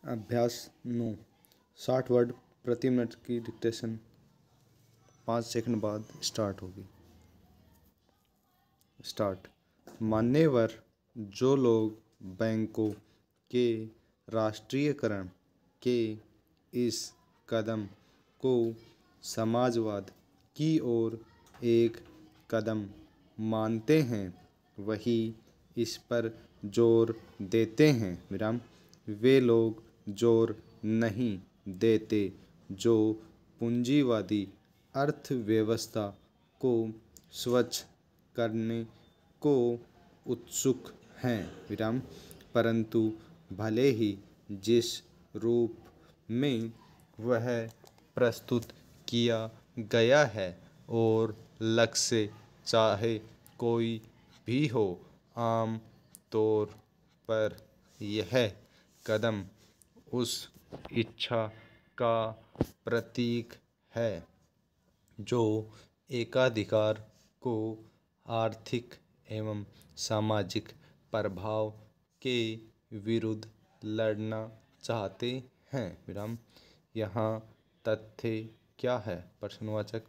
अभ्यास 9। 60 वर्ड प्रति मिनट की डिक्टेशन 5 सेकंड बाद स्टार्ट होगी। स्टार्ट। मान्यवर जो लोग बैंकों के राष्ट्रीयकरण के इस कदम को समाजवाद की ओर एक कदम मानते हैं वही इस पर जोर देते हैं विराम वे लोग जोर नहीं देते जो पूंजीवादी अर्थव्यवस्था को स्वच्छ करने को उत्सुक हैं विराम परंतु भले ही जिस रूप में वह प्रस्तुत किया गया है और लक्ष्य चाहे कोई भी हो, आम तौर पर यह कदम उस इच्छा का प्रतीक है जो एकाधिकार को आर्थिक एवं सामाजिक प्रभाव के विरुद्ध लड़ना चाहते हैं विराम यहाँ तथ्य क्या है प्रश्नवाचक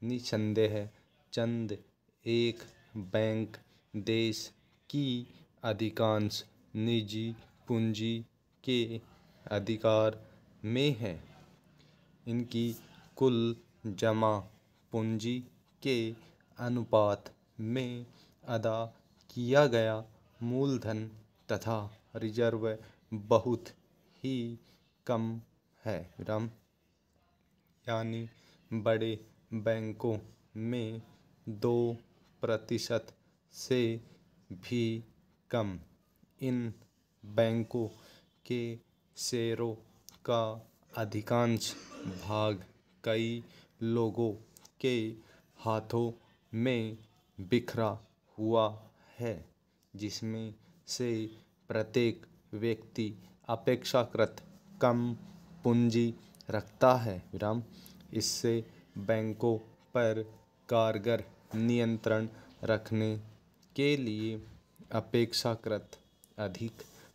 निसंदेह चंद एक बैंक देश की अधिकांश निजी पूंजी के अधिकार में है। इनकी कुल जमा पूंजी के अनुपात में अदा किया गया मूलधन तथा रिजर्व बहुत ही कम है विराम यानी बड़े बैंकों में 2% से भी कम। इन बैंकों के शेयरों का अधिकांश भाग कई लोगों के हाथों में बिखरा हुआ है जिसमें से प्रत्येक व्यक्ति अपेक्षाकृत कम पूंजी रखता है विराम इससे बैंकों पर कारगर नियंत्रण रखने के लिए अपेक्षाकृत अधिक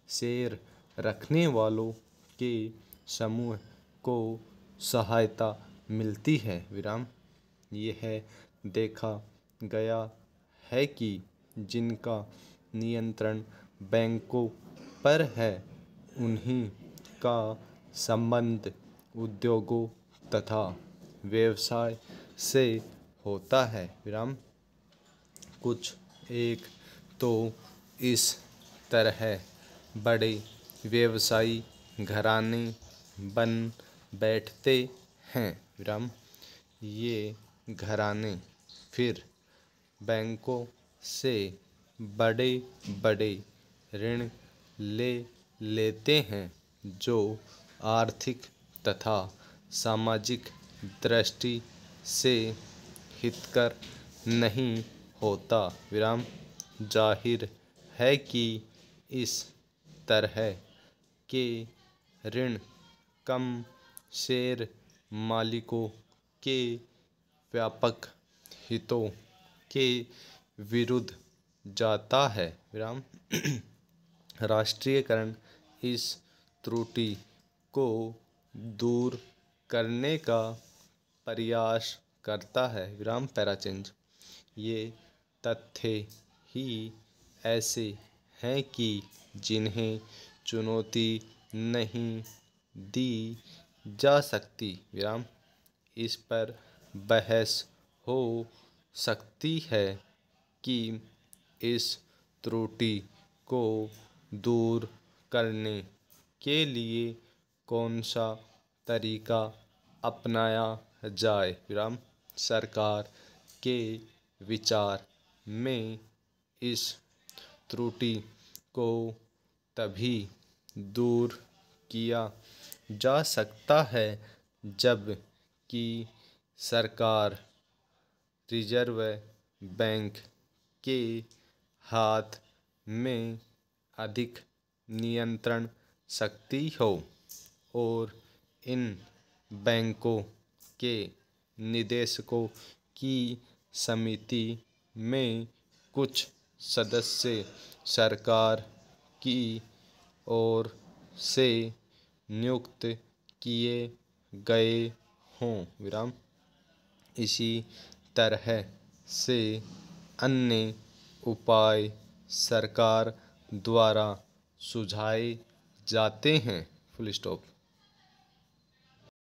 शेयर रखने वालों के समूह को सहायता मिलती है विराम यह देखा गया है कि जिनका नियंत्रण बैंकों पर है उन्हीं का संबंध उद्योगों तथा व्यवसाय से होता है विराम कुछ एक तो इस तरह बड़े व्यवसायी घराने बन बैठते हैं विराम ये घराने फिर बैंकों से बड़े बड़े ऋण ले लेते हैं जो आर्थिक तथा सामाजिक दृष्टि से हितकर नहीं होता विराम जाहिर है कि इस तरह के ऋण कम शेयर मालिकों के व्यापक हितों के विरुद्ध जाता है विराम राष्ट्रीयकरण इस त्रुटि को दूर करने का प्रयास करता है विराम पैराचेंज ये तथ्य ही ऐसे हैं कि जिन्हें चुनौती नहीं दी जा सकती विराम इस पर बहस हो सकती है कि इस त्रुटि को दूर करने के लिए कौन सा तरीका अपनाया जाए विराम सरकार के विचार में इस त्रुटि को तभी दूर किया जा सकता है जब कि सरकार रिजर्व बैंक के हाथ में अधिक नियंत्रण शक्ति हो और इन बैंकों के निदेशकों की समिति में कुछ सदस्य सरकार की ओर से नियुक्त किए गए हों विराम। इसी तरह से अन्य उपाय सरकार द्वारा सुझाए जाते हैं। Full stop.